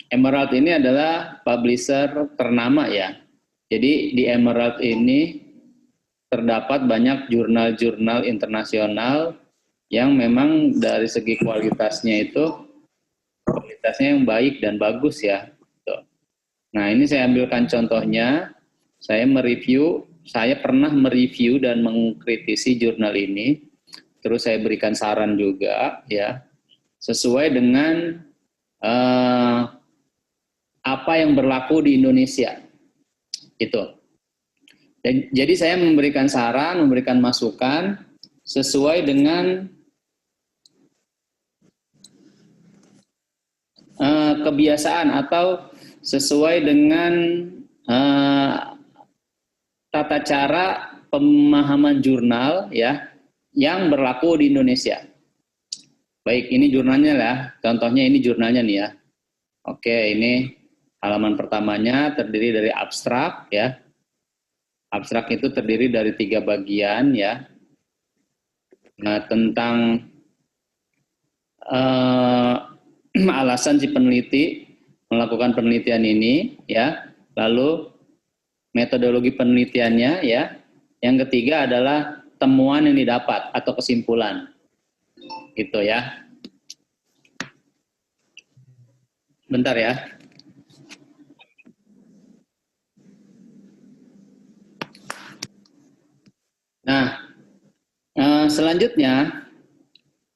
Emerald ini adalah publisher ternama ya. Jadi di Emerald ini terdapat banyak jurnal-jurnal internasional yang memang dari segi kualitasnya yang baik dan bagus ya. Nah, ini saya ambilkan contohnya. Saya pernah mereview dan mengkritisi jurnal ini. Terus saya berikan saran juga ya, sesuai dengan apa yang berlaku di Indonesia. Itu. Jadi saya memberikan saran, memberikan masukan sesuai dengan kebiasaan atau sesuai dengan tata cara pemahaman jurnal ya yang berlaku di Indonesia. Baik, ini jurnalnya ya. Contohnya ini jurnalnya nih ya. Oke, ini halaman pertamanya terdiri dari abstrak ya. Abstrak itu terdiri dari 3 bagian ya. Nah, tentang alasan si peneliti melakukan penelitian ini ya. Lalu metodologi penelitiannya ya. Yang ketiga adalah temuan yang didapat atau kesimpulan. Gitu ya. Bentar ya. Nah, selanjutnya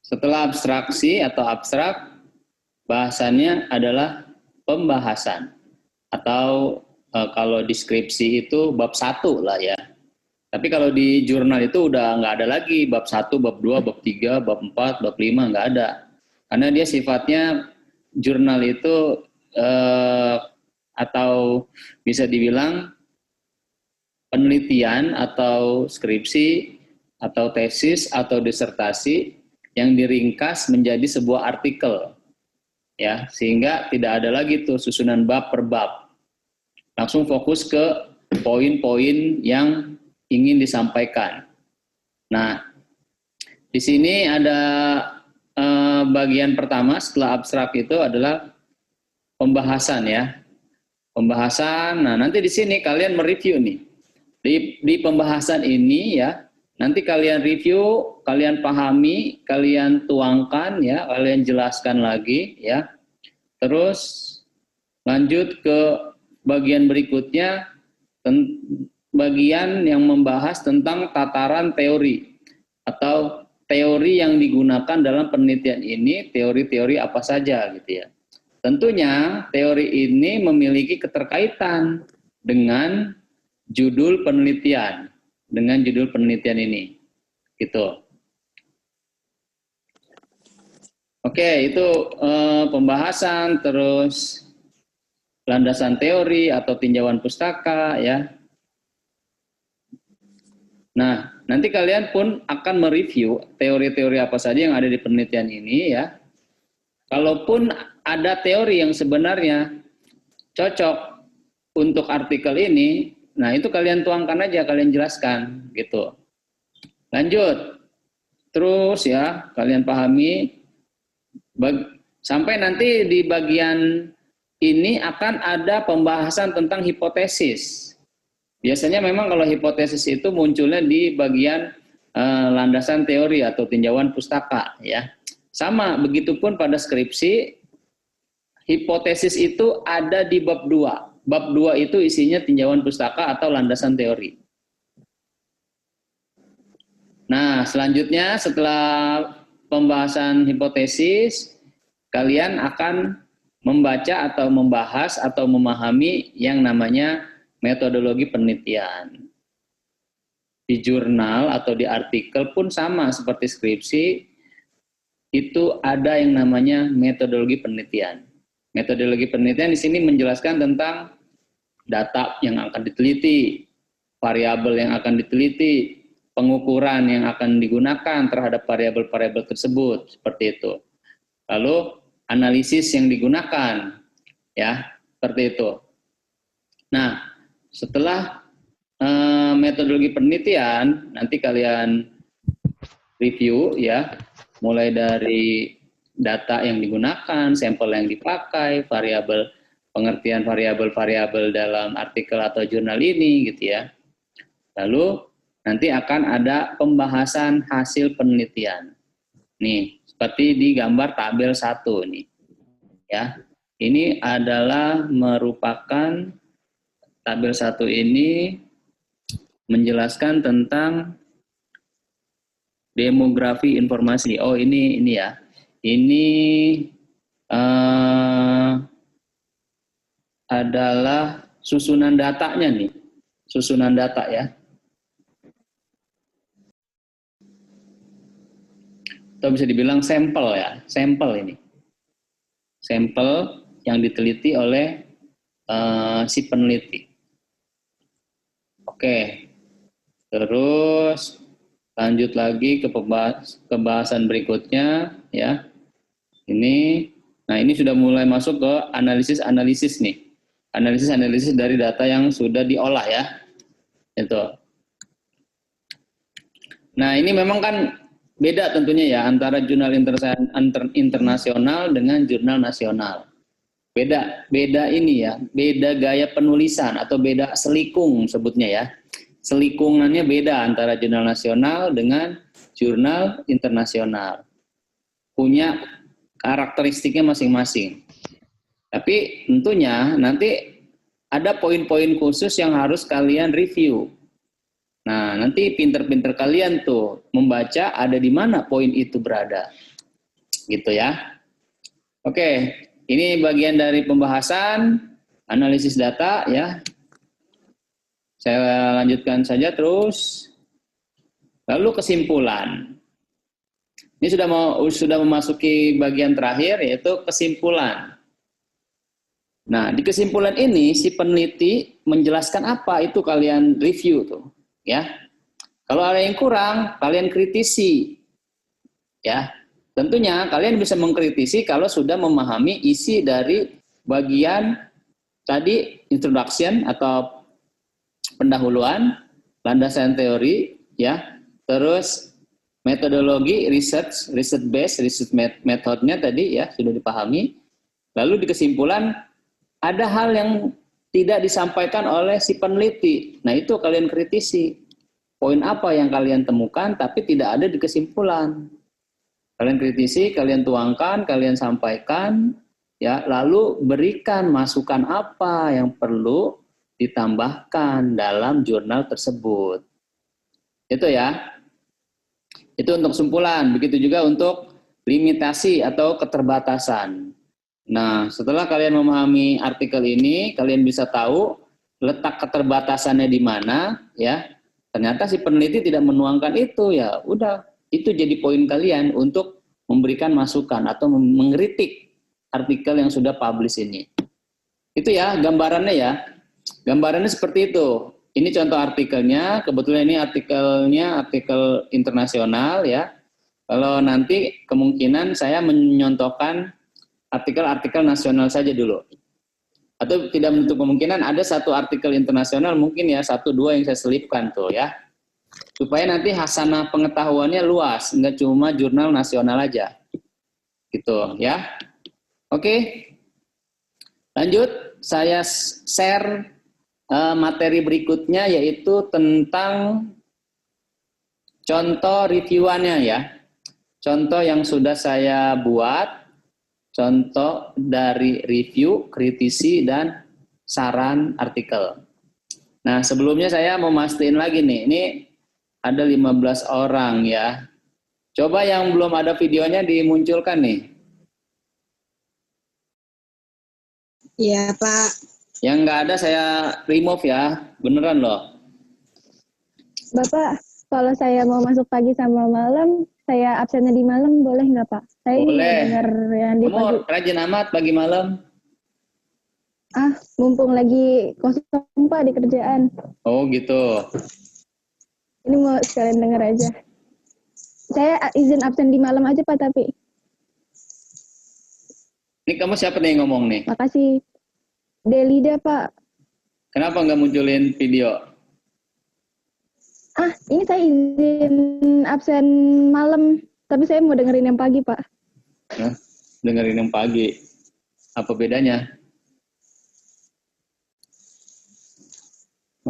setelah abstraksi atau abstrak, bahasannya adalah pembahasan atau kalau deskripsi itu bab 1 lah ya. Tapi kalau di jurnal itu udah nggak ada lagi bab 1, bab 2, bab 3, bab 4, bab 5, nggak ada. Karena dia sifatnya jurnal itu atau bisa dibilang penelitian atau skripsi atau tesis atau disertasi yang diringkas menjadi sebuah artikel ya, sehingga tidak ada lagi tuh susunan bab per bab. Langsung fokus ke poin-poin yang ingin disampaikan. Nah, di sini ada bagian pertama setelah abstrak itu adalah pembahasan ya. Pembahasan. Nah, nanti di sini kalian mereview nih. Di pembahasan ini ya, nanti kalian review, kalian pahami, kalian tuangkan ya, kalian jelaskan lagi ya. Terus lanjut ke bagian berikutnya, bagian yang membahas tentang tataran teori atau teori yang digunakan dalam penelitian ini, teori-teori apa saja gitu ya. Tentunya teori ini memiliki keterkaitan dengan judul penelitian, ini, gitu. Oke, itu pembahasan, terus landasan teori atau tinjauan pustaka ya. Nah, nanti kalian pun akan mereview teori-teori apa saja yang ada di penelitian ini ya. Kalaupun ada teori yang sebenarnya cocok untuk artikel ini, nah itu kalian tuangkan aja, kalian jelaskan gitu. Lanjut. Terus ya, kalian pahami sampai nanti di bagian ini akan ada pembahasan tentang hipotesis. Biasanya memang kalau hipotesis itu munculnya di bagian landasan teori atau tinjauan pustaka ya. Sama, begitupun pada skripsi, hipotesis itu ada di bab 2. Bab 2 itu isinya tinjauan pustaka atau landasan teori. Nah, selanjutnya setelah pembahasan hipotesis, kalian akan membaca atau membahas atau memahami yang namanya metodologi penelitian. Di jurnal atau di artikel pun sama seperti skripsi, itu ada yang namanya metodologi penelitian. Metodologi penelitian di sini menjelaskan tentang data yang akan diteliti, variabel yang akan diteliti, pengukuran yang akan digunakan terhadap variabel-variabel tersebut, seperti itu. Lalu analisis yang digunakan, ya, seperti itu. Nah, setelah metodologi penelitian, nanti kalian review, ya, mulai dari data yang digunakan, sampel yang dipakai, variabel pengertian variabel-variabel dalam artikel atau jurnal ini gitu ya. Lalu nanti akan ada pembahasan hasil penelitian. Nih, seperti di gambar tabel 1 nih. Ya. Ini adalah merupakan tabel 1 ini menjelaskan tentang demografi informasi. Oh, ini ya. Ini adalah susunan datanya nih. Susunan data ya. Atau bisa dibilang sampel ya, sampel ini. Sampel yang diteliti oleh si peneliti. Oke, terus lanjut lagi ke pembahasan berikutnya ya. Nah ini sudah mulai masuk ke analisis nih. Analisis dari data yang sudah diolah ya. Itu. Nah ini memang kan beda tentunya ya antara jurnal internasional dengan jurnal nasional. Beda ini ya, beda gaya penulisan atau beda selikung sebutnya ya. Selikungannya beda antara jurnal nasional dengan jurnal internasional. Punya karakteristiknya masing-masing. Tapi tentunya nanti ada poin-poin khusus yang harus kalian review. Nah, nanti pinter-pinter kalian tuh membaca ada di mana poin itu berada. Gitu ya. Oke, ini bagian dari pembahasan analisis data ya. Saya lanjutkan saja terus. Lalu kesimpulan. Ini sudah memasuki bagian terakhir yaitu kesimpulan. Nah, di kesimpulan ini si peneliti menjelaskan apa itu kalian review tuh, ya. Kalau ada yang kurang, kalian kritisi. Ya. Tentunya kalian bisa mengkritisi kalau sudah memahami isi dari bagian tadi introduction atau pendahuluan, landasan teori, ya. Terus metodologi research based, research methodnya tadi ya sudah dipahami. Lalu di kesimpulan ada hal yang tidak disampaikan oleh si peneliti. Nah, itu kalian kritisi. Poin apa yang kalian temukan tapi tidak ada di kesimpulan. Kalian kritisi, kalian tuangkan, kalian sampaikan, ya, lalu berikan masukan apa yang perlu ditambahkan dalam jurnal tersebut. Itu ya. Itu untuk kesimpulan. Begitu juga untuk limitasi atau keterbatasan. Nah, setelah kalian memahami artikel ini, kalian bisa tahu letak keterbatasannya di mana, ya. Ternyata si peneliti tidak menuangkan itu, ya udah, itu jadi poin kalian untuk memberikan masukan atau mengkritik artikel yang sudah publish ini. Itu ya gambarannya ya. Gambarannya seperti itu. Ini contoh artikelnya, kebetulan ini artikel internasional ya. Kalau nanti kemungkinan saya menyontohkan artikel-artikel nasional saja dulu. Atau tidak menutup kemungkinan ada satu artikel internasional mungkin ya 1-2 yang saya selipkan tuh ya. Supaya nanti hasanah pengetahuannya luas, enggak cuma jurnal nasional aja. Gitu ya. Oke. Lanjut, saya share materi berikutnya yaitu tentang contoh reviewannya ya. Contoh yang sudah saya buat. Contoh dari review, kritisi, dan saran artikel. Nah, sebelumnya saya mau mastiin lagi nih, ini ada 15 orang ya. Coba yang belum ada videonya dimunculkan nih. Iya, Pak. Yang nggak ada saya remove ya, beneran loh. Bapak, kalau saya mau masuk pagi sama malam, saya absennya di malam, boleh nggak, Pak? Saya boleh. Dengar yang di pagi. Kamu rajin amat pagi malam. Mumpung lagi kosong, Pak, di kerjaan. Oh, gitu. Ini mau sekalian dengar aja. Saya izin absen di malam aja, Pak, tapi. Ini kamu siapa nih yang ngomong nih? Makasih. Delida, Pak. Kenapa nggak munculin video? Ini saya izin absen malam, tapi saya mau dengerin yang pagi, Pak. Dengerin yang pagi. Apa bedanya?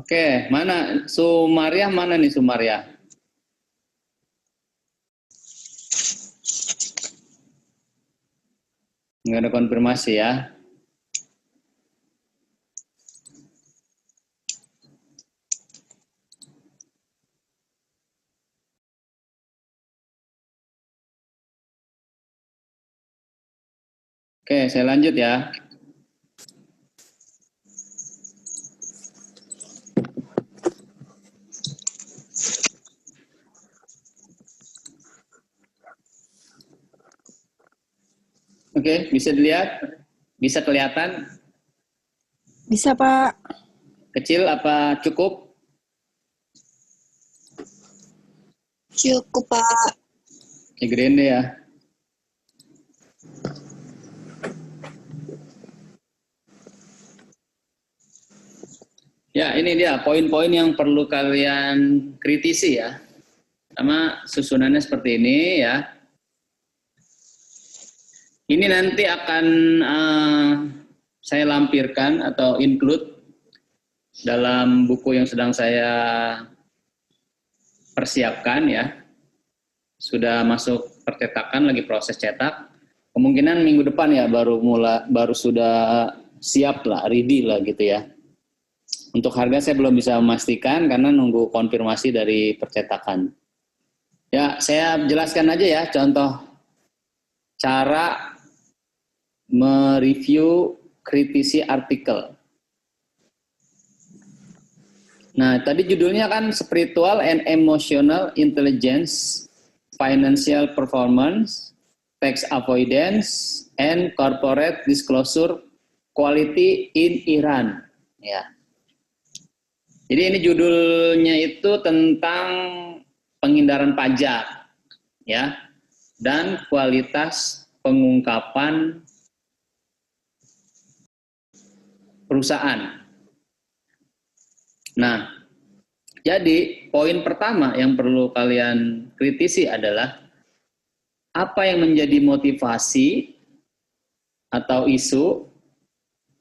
Oke, mana Sumaria, mana nih Sumaria? Nggak ada konfirmasi ya. Oke, saya lanjut ya. Oke, bisa dilihat? Bisa kelihatan? Bisa, Pak. Kecil apa cukup? Cukup, Pak. Gedein deh ya. Ya, ini dia poin-poin yang perlu kalian kritisi ya. Sama susunannya seperti ini ya. Ini nanti akan saya lampirkan atau include dalam buku yang sedang saya persiapkan ya. Sudah masuk percetakan, lagi proses cetak. Kemungkinan minggu depan ya baru sudah siap lah, ready lah gitu ya. Untuk harga saya belum bisa memastikan karena nunggu konfirmasi dari percetakan. Ya, saya jelaskan aja ya contoh cara mereview kritisi artikel. Nah, tadi judulnya kan Spiritual and Emotional Intelligence, Financial Performance, Tax Avoidance, and Corporate Disclosure Quality in Iran. Ya. Jadi ini judulnya itu tentang penghindaran pajak, ya, dan kualitas pengungkapan perusahaan. Nah, jadi poin pertama yang perlu kalian kritisi adalah apa yang menjadi motivasi atau isu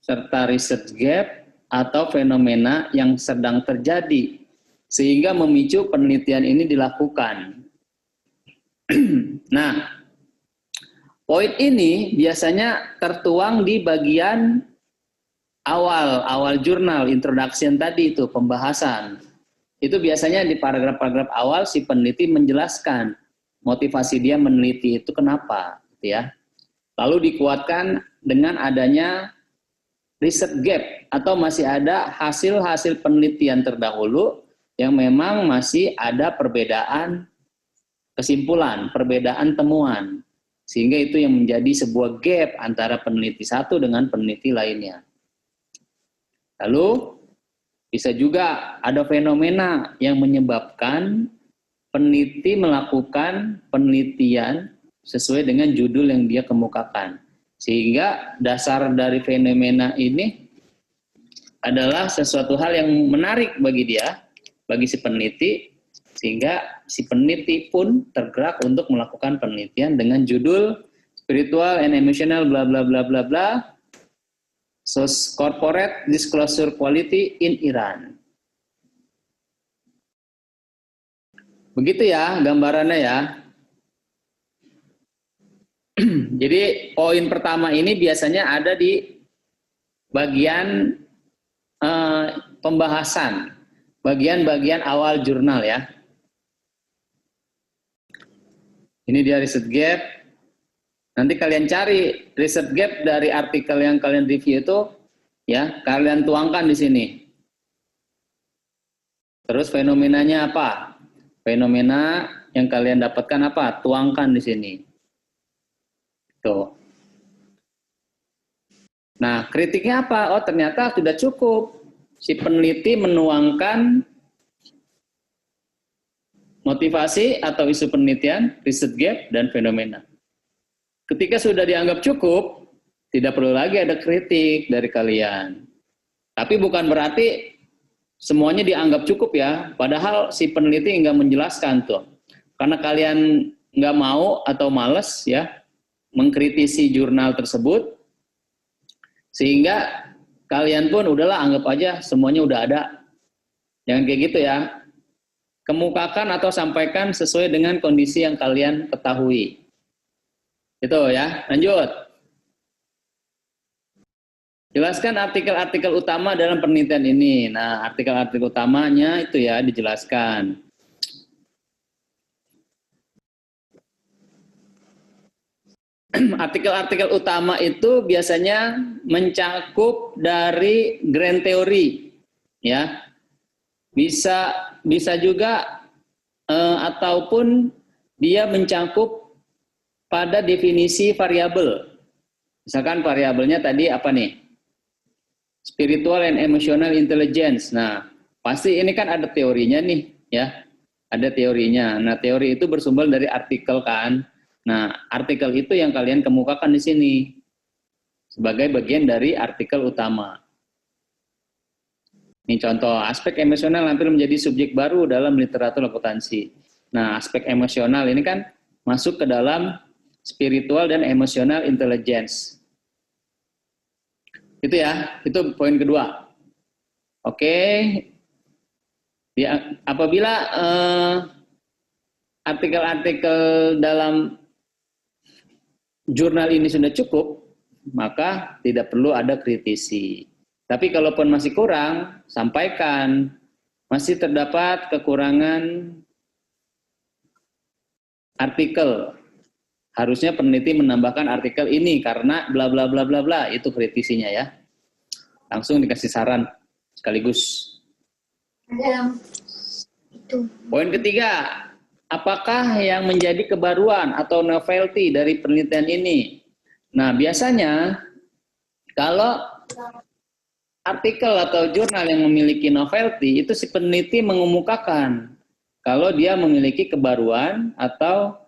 serta research gap atau fenomena yang sedang terjadi sehingga memicu penelitian ini dilakukan. Nah, poin ini biasanya tertuang di bagian awal jurnal, introduction tadi itu, pembahasan. Itu biasanya di paragraf-paragraf awal si peneliti menjelaskan motivasi dia meneliti itu kenapa, gitu ya. Lalu dikuatkan dengan adanya research gap atau masih ada hasil-hasil penelitian terdahulu yang memang masih ada perbedaan kesimpulan, perbedaan temuan. Sehingga itu yang menjadi sebuah gap antara peneliti satu dengan peneliti lainnya. Lalu bisa juga ada fenomena yang menyebabkan peneliti melakukan penelitian sesuai dengan judul yang dia kemukakan. Sehingga dasar dari fenomena ini adalah sesuatu hal yang menarik bagi dia, bagi si peneliti, sehingga si peneliti pun tergerak untuk melakukan penelitian dengan judul Spiritual and Emotional bla bla bla bla bla, Corporate Disclosure Quality in Iran. Begitu ya gambarannya ya. Jadi poin pertama ini biasanya ada di bagian pembahasan, bagian-bagian awal jurnal ya. Ini dia research gap. Nanti kalian cari research gap dari artikel yang kalian review itu, ya, kalian tuangkan di sini. Terus fenomenanya apa? Fenomena yang kalian dapatkan apa? Tuangkan di sini. Tuh. Nah, kritiknya apa? Oh, ternyata sudah cukup. Si peneliti menuangkan motivasi atau isu penelitian, research gap, dan fenomena. Ketika sudah dianggap cukup, tidak perlu lagi ada kritik dari kalian. Tapi bukan berarti semuanya dianggap cukup ya. Padahal si peneliti nggak menjelaskan tuh. Karena kalian nggak mau atau males ya mengkritisi jurnal tersebut, sehingga kalian pun udahlah anggap aja semuanya udah ada. Jangan kayak gitu ya. Kemukakan atau sampaikan sesuai dengan kondisi yang kalian ketahui. Itu ya, lanjut. Jelaskan artikel-artikel utama dalam penelitian ini. Nah, artikel-artikel utamanya itu ya dijelaskan. Artikel-artikel utama itu biasanya mencakup dari grand theory, ya. Bisa juga ataupun dia mencakup pada definisi variabel. Misalkan variabelnya tadi apa nih? Spiritual and emotional intelligence. Nah, pasti ini kan ada teorinya nih, ya. Ada teorinya. Nah, teori itu bersumber dari artikel kan. Nah, artikel itu yang kalian kemukakan di sini sebagai bagian dari artikel utama. Ini contoh, aspek emosional hampir menjadi subjek baru dalam literatur akuntansi. Nah, aspek emosional ini kan masuk ke dalam spiritual dan emotional intelligence. Itu ya, itu poin kedua. Oke, ya, apabila artikel-artikel dalam jurnal ini sudah cukup, maka tidak perlu ada kritisi. Tapi kalaupun masih kurang, sampaikan. Masih terdapat kekurangan artikel. Harusnya peneliti menambahkan artikel ini karena bla bla bla bla bla, itu kritisinya ya. Langsung dikasih saran sekaligus. Poin ketiga, apakah yang menjadi kebaruan atau novelty dari penelitian ini? Nah, biasanya kalau artikel atau jurnal yang memiliki novelty, itu si peneliti mengemukakan kalau dia memiliki kebaruan atau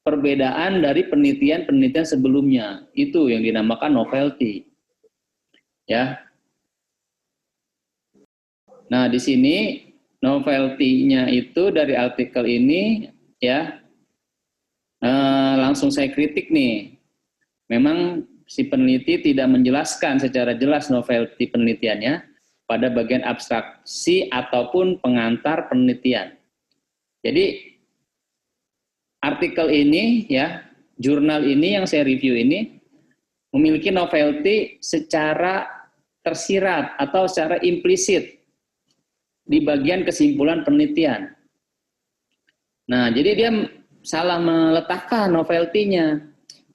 perbedaan dari penelitian-penelitian sebelumnya. Itu yang dinamakan novelty. Ya. Nah, di sini novelty-nya itu dari artikel ini ya langsung saya kritik nih. Memang si peneliti tidak menjelaskan secara jelas novelty penelitiannya pada bagian abstraksi ataupun pengantar penelitian. Jadi artikel ini ya, jurnal ini yang saya review ini memiliki novelty secara tersirat atau secara implisit di bagian kesimpulan penelitian. Nah, jadi dia salah meletakkan novelty-nya.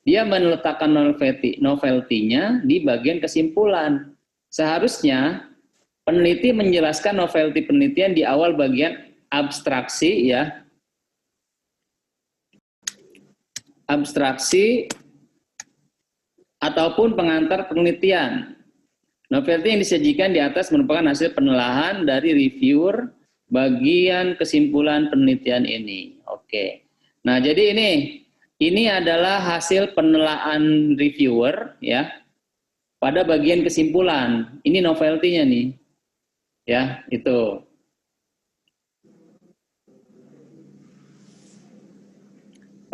Dia meletakkan novelty-nya di bagian kesimpulan. Seharusnya peneliti menjelaskan novelty penelitian di awal bagian abstraksi ya. Abstraksi ataupun pengantar penelitian. Novelty yang disajikan di atas merupakan hasil penelaahan dari reviewer bagian kesimpulan penelitian ini. Oke. Nah, jadi ini adalah hasil penelaahan reviewer ya pada bagian kesimpulan. Ini novelty-nya nih. Ya, itu.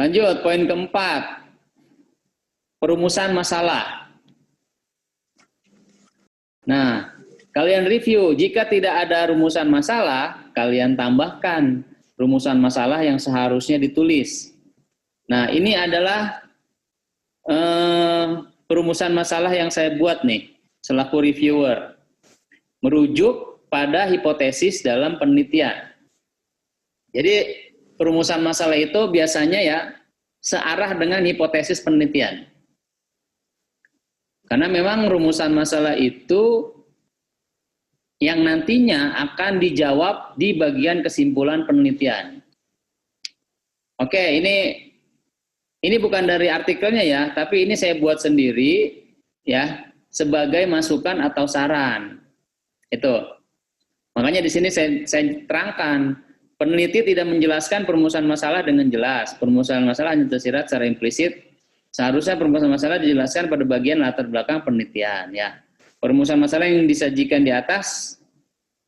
Lanjut, poin keempat. Perumusan masalah. Nah, kalian review, jika tidak ada rumusan masalah, kalian tambahkan rumusan masalah yang seharusnya ditulis. Nah, ini adalah perumusan masalah yang saya buat nih, selaku reviewer. Merujuk pada hipotesis dalam penelitian. Jadi, perumusan masalah itu biasanya ya, searah dengan hipotesis penelitian. Karena memang rumusan masalah itu yang nantinya akan dijawab di bagian kesimpulan penelitian. Oke, ini bukan dari artikelnya ya, tapi ini saya buat sendiri ya sebagai masukan atau saran. Itu. Makanya di sini saya terangkan, peneliti tidak menjelaskan perumusan masalah dengan jelas. Perumusan masalah hanya tersirat secara implisit. Seharusnya perumusan masalah dijelaskan pada bagian latar belakang penelitian ya. Perumusan masalah yang disajikan di atas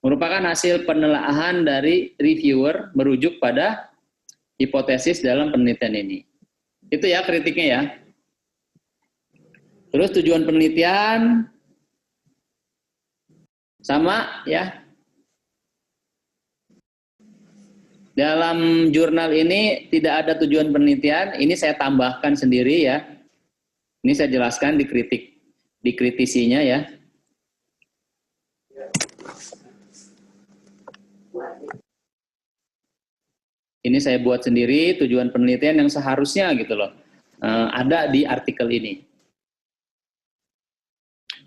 merupakan hasil penelaahan dari reviewer merujuk pada hipotesis dalam penelitian ini. Itu ya kritiknya ya. Terus tujuan penelitian sama ya. Dalam jurnal ini tidak ada tujuan penelitian, ini saya tambahkan sendiri ya. Ini saya jelaskan dikritisinya ya. Ini saya buat sendiri tujuan penelitian yang seharusnya gitu loh. Ada di artikel ini.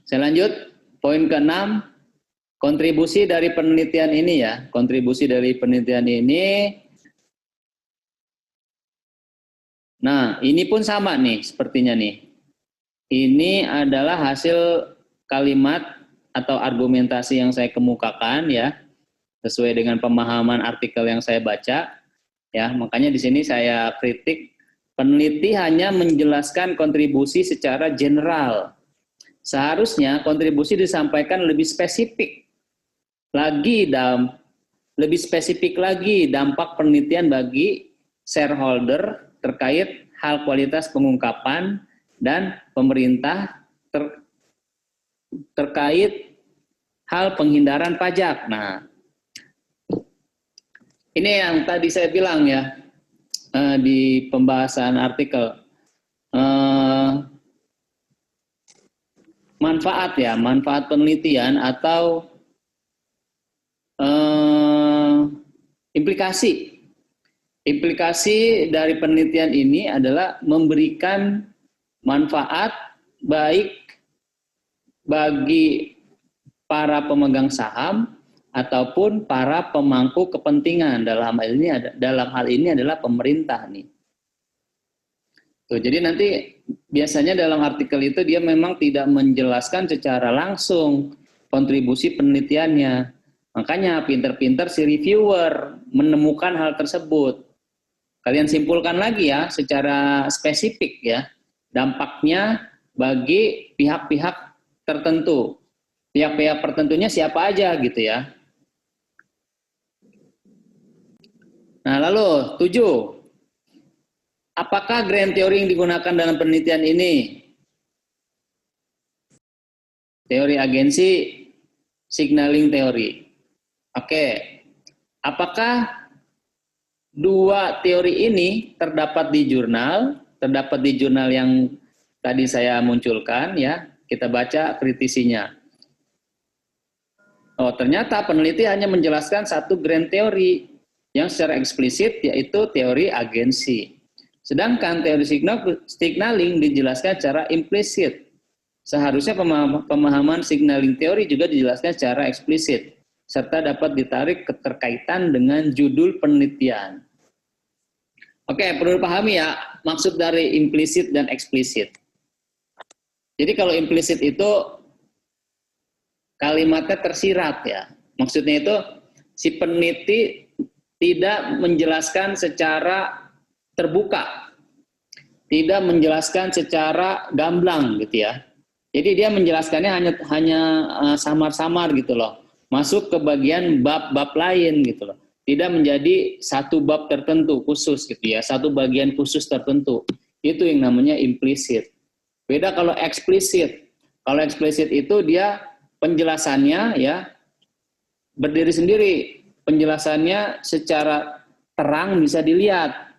Saya lanjut, poin ke-6, kontribusi dari penelitian ini ya. Kontribusi dari penelitian ini. Nah, ini pun sama nih sepertinya nih. Ini adalah hasil kalimat atau argumentasi yang saya kemukakan ya, sesuai dengan pemahaman artikel yang saya baca. Ya, makanya di sini saya kritik, peneliti hanya menjelaskan kontribusi secara general. Seharusnya kontribusi disampaikan lebih spesifik lagi, lebih spesifik lagi dampak penelitian bagi shareholder terkait hal kualitas pengungkapan dan pemerintah terkait hal penghindaran pajak. Nah, ini yang tadi saya bilang ya di pembahasan artikel, manfaat penelitian atau implikasi dari penelitian ini adalah memberikan manfaat baik bagi para pemegang saham ataupun para pemangku kepentingan. Dalam hal ini adalah pemerintah nih. Tuh, jadi nanti biasanya dalam artikel itu dia memang tidak menjelaskan secara langsung kontribusi penelitiannya. Makanya pinter-pinter si reviewer menemukan hal tersebut. Kalian simpulkan lagi ya secara spesifik ya dampaknya bagi pihak-pihak tertentu. Pihak-pihak tertentunya siapa aja gitu ya. Nah, lalu 7. Apakah grand theory yang digunakan dalam penelitian ini? Teori agensi, signaling teori. Oke. Apakah dua teori ini terdapat di jurnal yang tadi saya munculkan ya. Kita baca kritisinya. Oh, ternyata peneliti hanya menjelaskan satu grand theory yang secara eksplisit yaitu teori agensi. Sedangkan teori signaling dijelaskan secara implisit. Seharusnya pemahaman signaling teori juga dijelaskan secara eksplisit serta dapat ditarik keterkaitan dengan judul penelitian. Oke, perlu dipahami ya maksud dari implisit dan eksplisit. Jadi kalau implisit itu kalimatnya tersirat ya. Maksudnya itu si peneliti tidak menjelaskan secara terbuka, tidak menjelaskan secara gamblang gitu ya. Jadi dia menjelaskannya hanya samar-samar gitu loh, masuk ke bagian bab-bab lain gitu loh. Tidak menjadi satu bab tertentu khusus gitu ya, satu bagian khusus tertentu. Itu yang namanya implisit. Beda kalau eksplisit. Kalau eksplisit itu dia penjelasannya ya berdiri sendiri. Penjelasannya secara terang bisa dilihat.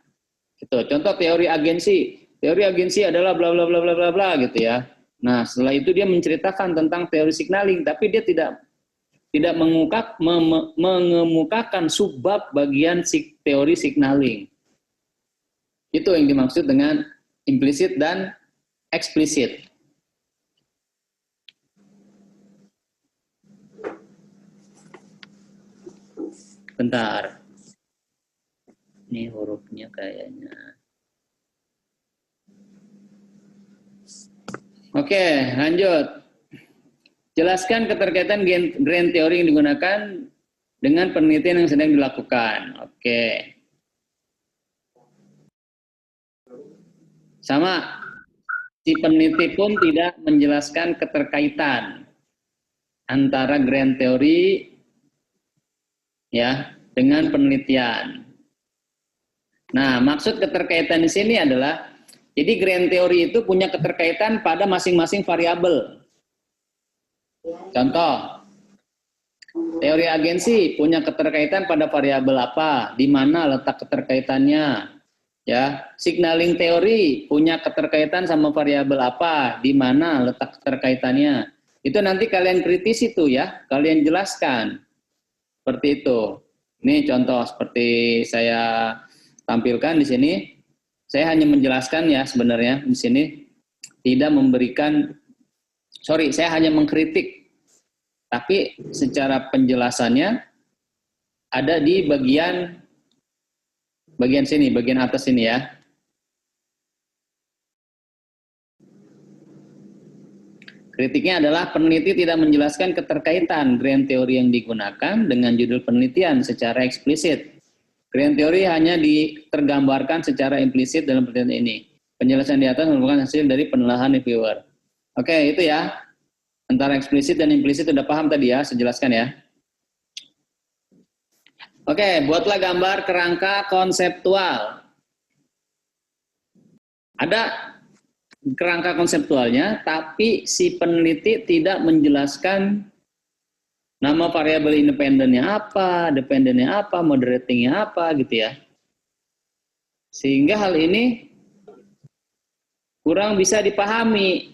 Gitu. Contoh teori agensi. Teori agensi adalah bla bla bla bla bla bla gitu ya. Nah, setelah itu dia menceritakan tentang teori signaling, tapi dia tidak mengemukakan subbab bagian teori signaling. Itu yang dimaksud dengan implisit dan eksplisit. Bentar. Ini hurufnya kayaknya. Oke, lanjut. Jelaskan keterkaitan grand theory yang digunakan dengan penelitian yang sedang dilakukan. Oke. Sama, si peneliti pun tidak menjelaskan keterkaitan antara grand theory ya dengan penelitian. Nah, maksud keterkaitan di sini adalah jadi grand theory itu punya keterkaitan pada masing-masing variabel. Contoh, Teori agensi punya keterkaitan pada variabel apa? Di mana letak keterkaitannya? Ya, signaling teori punya keterkaitan sama variabel apa? Di mana letak keterkaitannya? Itu nanti kalian kritisi tuh ya, kalian jelaskan. Seperti itu. Ini contoh seperti saya tampilkan di sini. Saya hanya menjelaskan ya sebenarnya di sini tidak memberikan, saya hanya mengkritik. Tapi secara penjelasannya ada di bagian sini, bagian atas ini ya. Kritiknya adalah peneliti tidak menjelaskan keterkaitan grand teori yang digunakan dengan judul penelitian secara eksplisit. Grand teori hanya tergambarkan secara implisit dalam penelitian ini. Penjelasan di atas merupakan hasil dari penelaahan reviewer. Oke, itu ya. Antara eksplisit dan implisit sudah paham tadi ya, saya jelaskan ya. Oke, buatlah gambar kerangka konseptual. Ada kerangka konseptualnya, tapi si peneliti tidak menjelaskan nama variabel independennya apa, dependennya apa, moderatingnya apa gitu ya. Sehingga hal ini kurang bisa dipahami.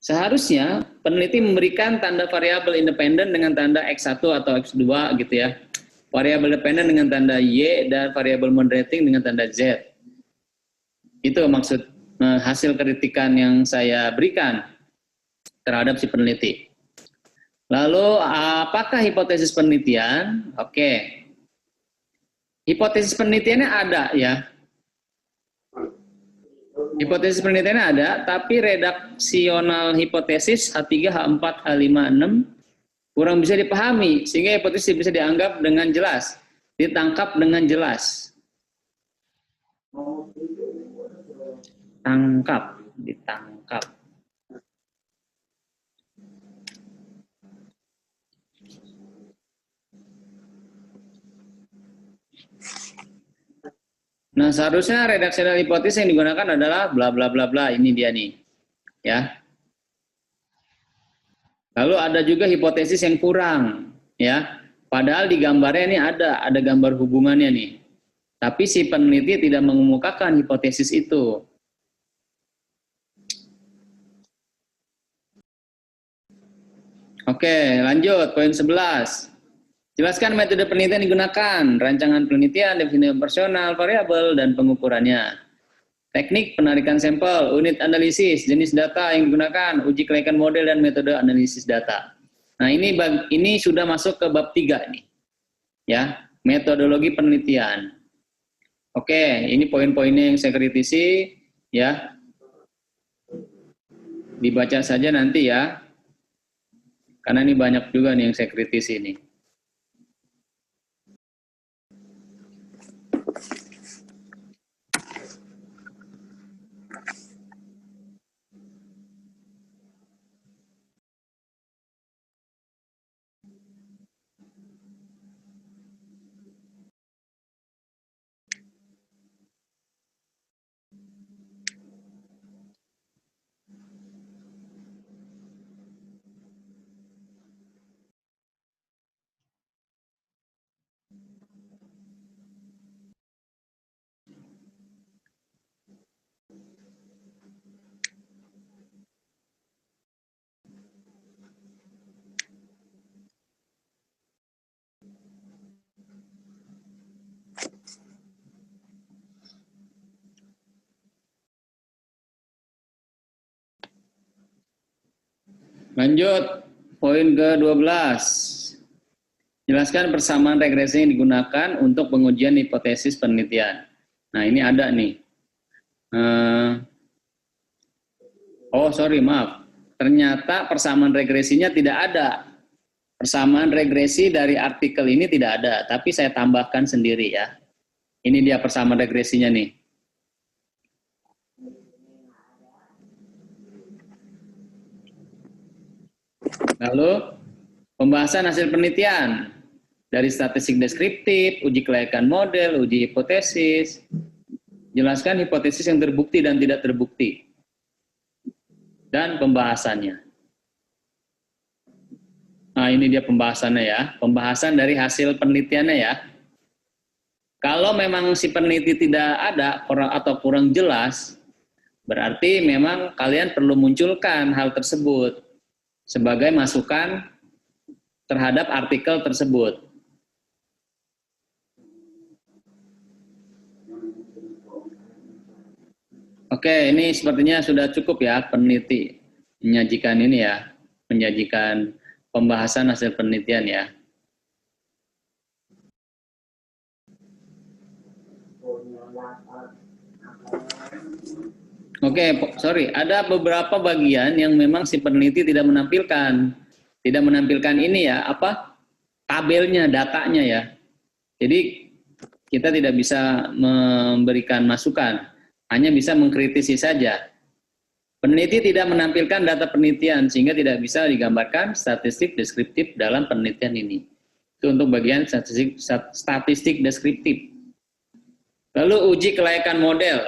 Seharusnya peneliti memberikan tanda variabel independen dengan tanda X1 atau X2 gitu ya. Variabel dependen dengan tanda Y dan variabel moderating dengan tanda Z. Itu maksud hasil kritikan yang saya berikan terhadap si peneliti. Lalu apakah hipotesis penelitian? Oke. Hipotesis penelitiannya ada ya. Hipotesis penelitiannya ada, tapi redaksional hipotesis H3, H4, H5, H6 kurang bisa dipahami, sehingga hipotesis bisa dianggap dengan jelas, ditangkap dengan jelas. Ditangkap. Nah, seharusnya redaksional hipotesis yang digunakan adalah bla bla bla bla, ini dia nih. Ya. Lalu ada juga hipotesis yang kurang, ya. Padahal di gambarnya ini ada gambar hubungannya nih. Tapi si peneliti tidak mengemukakan hipotesis itu. Oke, lanjut poin 11. Jelaskan metode penelitian digunakan, rancangan penelitian, definisi personal, variabel, dan pengukurannya. Teknik penarikan sampel, unit analisis, jenis data yang digunakan, uji kelayakan model, dan metode analisis data. Nah, ini sudah masuk ke bab 3 nih. Ya, metodologi penelitian. Oke, ini poin-poinnya yang saya kritisi, ya. Dibaca saja nanti ya. Karena ini banyak juga nih yang saya kritisi nih. Lanjut, poin ke-12. Jelaskan persamaan regresi yang digunakan untuk pengujian hipotesis penelitian. Nah, ini ada nih. Maaf. Ternyata persamaan regresinya tidak ada. Persamaan regresi dari artikel ini tidak ada, tapi saya tambahkan sendiri ya. Ini dia persamaan regresinya nih. Lalu pembahasan hasil penelitian dari statistik deskriptif, uji kelayakan model, uji hipotesis. Jelaskan hipotesis yang terbukti dan tidak terbukti. Dan pembahasannya. ini dia pembahasannya ya. Pembahasan dari hasil penelitiannya ya. Kalau memang si peneliti tidak ada atau kurang jelas, berarti memang kalian perlu munculkan hal tersebut sebagai masukan terhadap artikel tersebut. Oke, ini sepertinya sudah cukup ya peneliti menyajikan ini ya, menyajikan pembahasan hasil penelitian ya. Oke, sorry, ada beberapa bagian yang memang si peneliti tidak menampilkan ini ya, tabelnya, datanya ya. Jadi kita tidak bisa memberikan masukan, hanya bisa mengkritisi saja. Peneliti tidak menampilkan data penelitian sehingga tidak bisa digambarkan statistik deskriptif dalam penelitian ini. Itu untuk bagian statistik deskriptif. Lalu uji kelayakan model.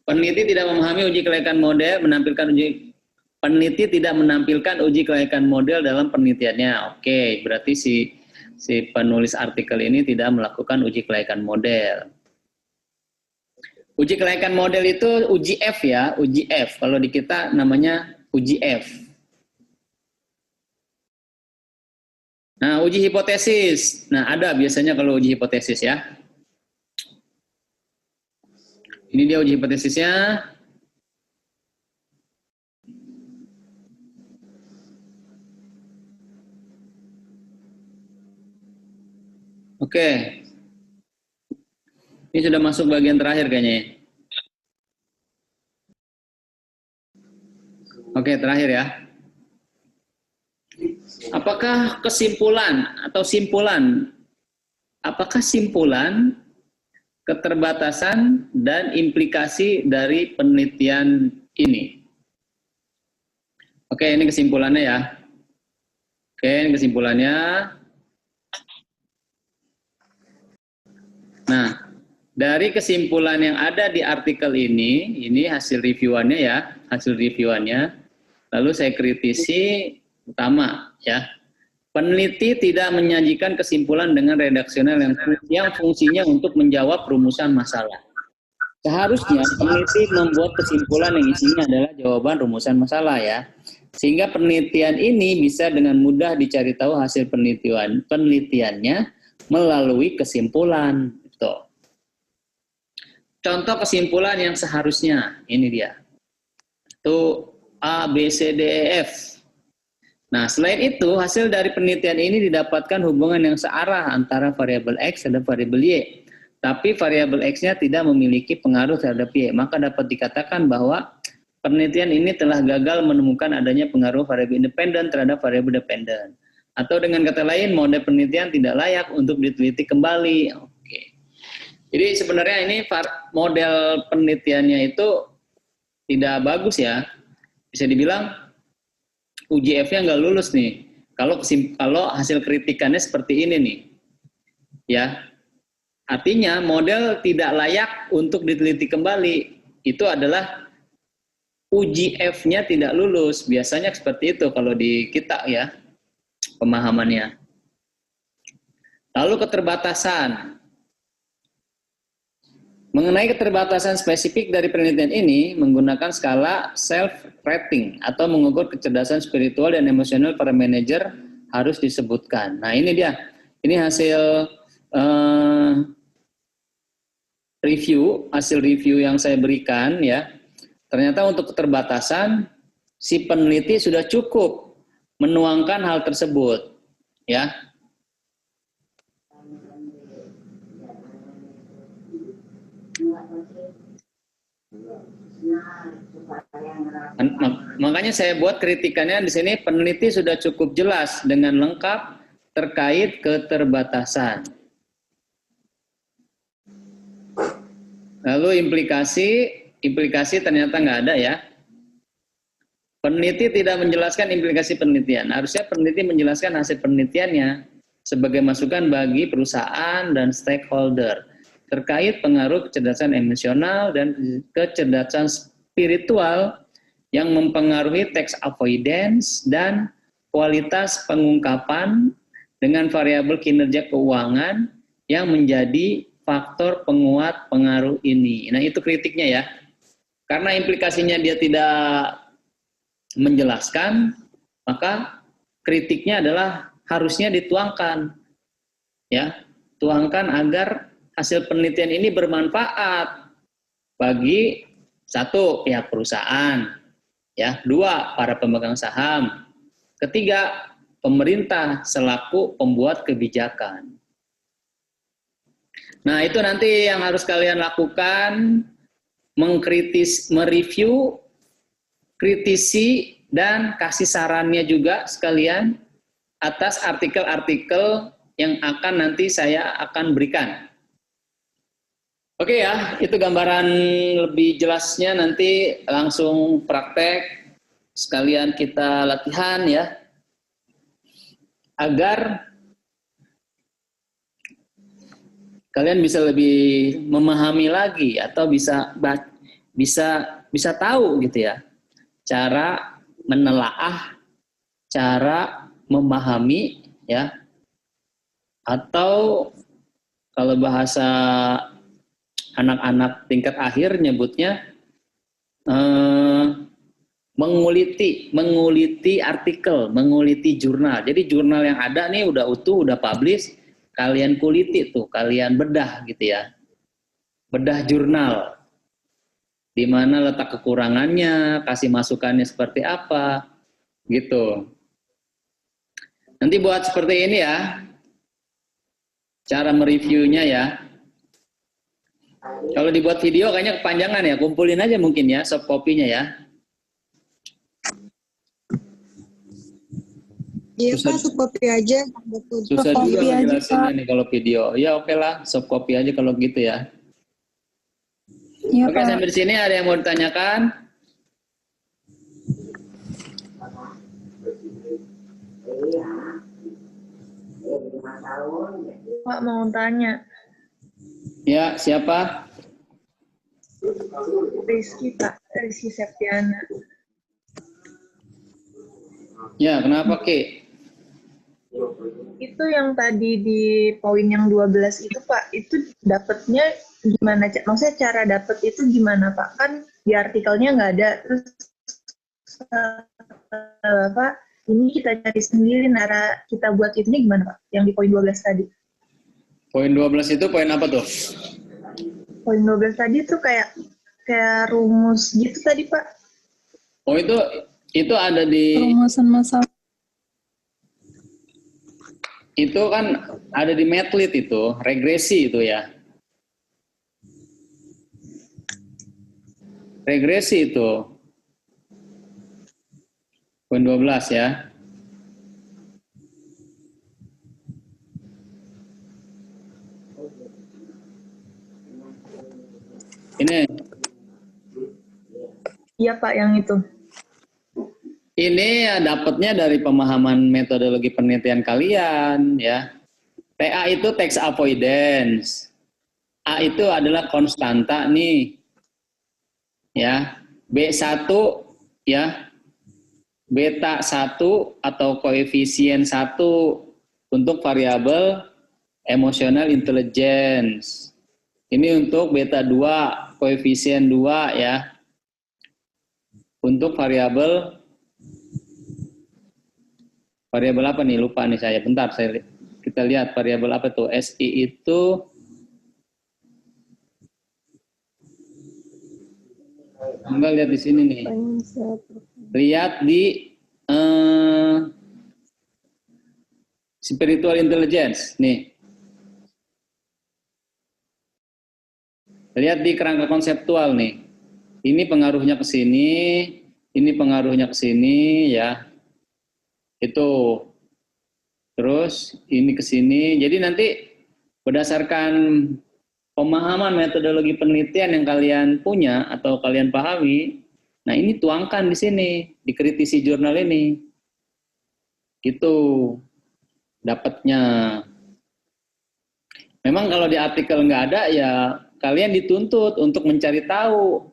Peneliti tidak memahami uji kelayakan model, peneliti tidak menampilkan uji kelayakan model dalam penelitiannya. Oke, berarti si penulis artikel ini tidak melakukan uji kelayakan model. Uji kelayakan model itu uji F ya, uji F. Kalau di kita namanya uji F. Nah, uji hipotesis. Nah, ada biasanya kalau uji hipotesis ya. Ini dia uji hipotesisnya. Oke. Ini sudah masuk bagian terakhir kayaknya. Oke, terakhir ya. Apakah kesimpulan atau simpulan? Apakah simpulan, keterbatasan, dan implikasi dari penelitian ini? Oke, ini kesimpulannya ya. Oke, ini kesimpulannya. Nah, dari kesimpulan yang ada di artikel ini hasil reviewannya ya, hasil reviewannya. Lalu saya kritisi pertama ya. Peneliti tidak menyajikan kesimpulan dengan redaksional yang fungsinya untuk menjawab rumusan masalah. Seharusnya peneliti membuat kesimpulan yang isinya adalah jawaban rumusan masalah ya. Sehingga penelitian ini bisa dengan mudah dicari tahu hasil penelitiannya melalui kesimpulan. Gitu. Contoh kesimpulan yang seharusnya, ini dia. Itu A, B, C, D, E, F. Nah, selain itu, hasil dari penelitian ini didapatkan hubungan yang searah antara variabel X dan variabel Y. Tapi variabel X-nya tidak memiliki pengaruh terhadap Y. Maka dapat dikatakan bahwa penelitian ini telah gagal menemukan adanya pengaruh variabel independen terhadap variabel dependen. Atau dengan kata lain, model penelitian tidak layak untuk diteliti kembali. Oke. Jadi sebenarnya ini model penelitiannya itu tidak bagus ya. Bisa dibilang uji F-nya nggak lulus nih. Kalau hasil kritikannya seperti ini nih, ya, artinya model tidak layak untuk diteliti kembali. Itu adalah uji F-nya tidak lulus. Biasanya seperti itu kalau di kita ya pemahamannya. Lalu keterbatasan. Mengenai keterbatasan spesifik dari penelitian ini, menggunakan skala self-rating atau mengukur kecerdasan spiritual dan emosional para manajer harus disebutkan. Nah ini dia, ini hasil hasil review yang saya berikan ya. Ternyata untuk keterbatasan, si peneliti sudah cukup menuangkan hal tersebut ya. Makanya saya buat kritikannya di sini, peneliti sudah cukup jelas dengan lengkap terkait keterbatasan. Lalu implikasi ternyata nggak ada ya. Peneliti tidak menjelaskan implikasi penelitian. Harusnya peneliti menjelaskan hasil penelitiannya sebagai masukan bagi perusahaan dan stakeholder terkait pengaruh kecerdasan emosional dan kecerdasan spiritual yang mempengaruhi tax avoidance dan kualitas pengungkapan dengan variabel kinerja keuangan yang menjadi faktor penguat pengaruh ini. Nah, itu kritiknya ya. Karena implikasinya dia tidak menjelaskan, maka kritiknya adalah harusnya dituangkan. Ya, tuangkan agar hasil penelitian ini bermanfaat bagi satu, pihak perusahaan, ya, dua, para pemegang saham, ketiga, pemerintah selaku pembuat kebijakan. Nah, itu nanti yang harus kalian lakukan, mereview, kritisi, dan kasih sarannya juga sekalian atas artikel-artikel yang akan nanti saya akan berikan. Oke ya, itu gambaran lebih jelasnya, nanti langsung praktek, sekalian kita latihan ya, agar kalian bisa lebih memahami lagi atau bisa tahu gitu ya, cara menelaah, cara memahami ya, atau kalau bahasa anak-anak tingkat akhir nyebutnya menguliti artikel, menguliti jurnal. Jadi jurnal yang ada nih udah utuh, udah publish, kalian kuliti tuh, kalian bedah gitu ya. Bedah jurnal. Di mana letak kekurangannya, kasih masukannya seperti apa, gitu. Nanti buat seperti ini ya, cara mereviewnya ya. Kalau dibuat video kayaknya kepanjangan ya, kumpulin aja mungkin ya, soft copy-nya ya. Iya Pak, soft copy aja. Susah juga ngejelasinnya nih kalau video. Ya oke lah, soft copy aja kalau gitu ya. Iya, Oke, Pak. sampai di sini ada yang mau ditanyakan? Pak mau tanya. Ya, siapa? Rizky Pak, Rizky Septiana. Ya, kenapa Ki? Itu yang tadi di poin yang 12 itu Pak, itu dapatnya gimana? Maksudnya cara dapat itu gimana Pak? Kan di artikelnya nggak ada. Terus Pak, ini kita cari sendiri, cara kita buat ini gimana Pak? Yang di poin 12 tadi. Poin 12 itu poin apa tuh? Poin 12 tadi tuh kayak rumus gitu tadi Pak. Oh, itu ada di Rumusan masalah. itu kan ada di Matlit itu, regresi itu ya. Regresi itu. Poin 12 ya. Ini. Iya Pak, yang itu. Ini ya dapatnya dari pemahaman metodologi penelitian kalian ya. TA itu tax avoidance. A itu adalah konstanta nih. Ya. B1 ya. Beta 1 atau koefisien 1 untuk variabel emotional intelligence. Ini untuk beta 2, koefisien 2 ya. Untuk variabel apa nih? Lupa nih saya. Bentar, kita lihat variabel apa tuh. SI itu enggak, lihat di sini nih. Lihat di spiritual intelligence nih. Lihat di kerangka konseptual nih. Ini pengaruhnya ke sini, ini pengaruhnya ke sini ya. Itu. Terus ini ke sini. Jadi nanti berdasarkan pemahaman metodologi penelitian yang kalian punya atau kalian pahami, nah ini tuangkan di sini, dikritisi jurnal ini. Itu dapatnya. Memang kalau di artikel nggak ada ya kalian dituntut untuk mencari tahu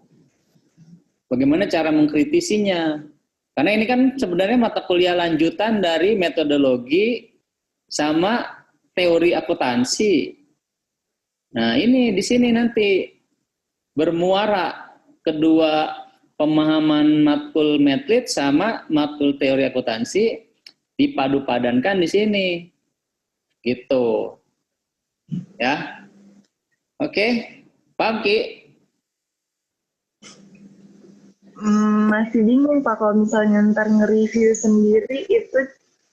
bagaimana cara mengkritisinya. Karena ini kan sebenarnya mata kuliah lanjutan dari metodologi sama teori akuntansi. Nah, ini di sini nanti bermuara kedua pemahaman matkul metlit sama matkul teori akuntansi dipadu-padankan di sini. Gitu. Ya. Oke. Paham, Ki? Masih bingung Pak, kalau misalnya ntar nge-review sendiri itu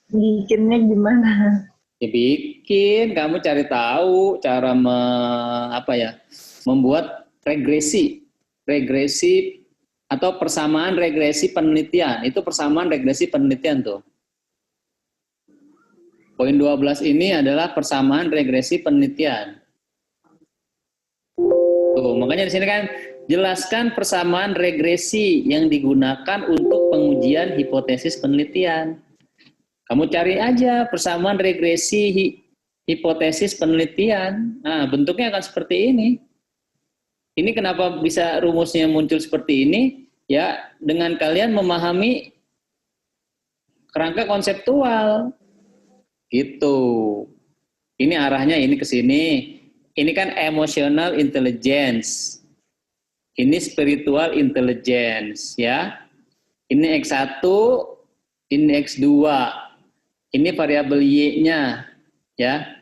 bikinnya gimana? Ya bikin, kamu cari tahu cara membuat regresi atau persamaan regresi penelitian. Itu persamaan regresi penelitian tuh. Poin 12 ini adalah persamaan regresi penelitian. Tuh, makanya di sini kan jelaskan persamaan regresi yang digunakan untuk pengujian hipotesis penelitian. Kamu cari aja persamaan regresi hipotesis penelitian. Nah, bentuknya akan seperti ini. Ini kenapa bisa rumusnya muncul seperti ini? Ya, dengan kalian memahami kerangka konseptual. Gitu. Ini arahnya ini ke sini. Ini kan emotional intelligence. Ini spiritual intelligence, ya. Ini X1, ini X2. Ini variabel Y-nya, ya.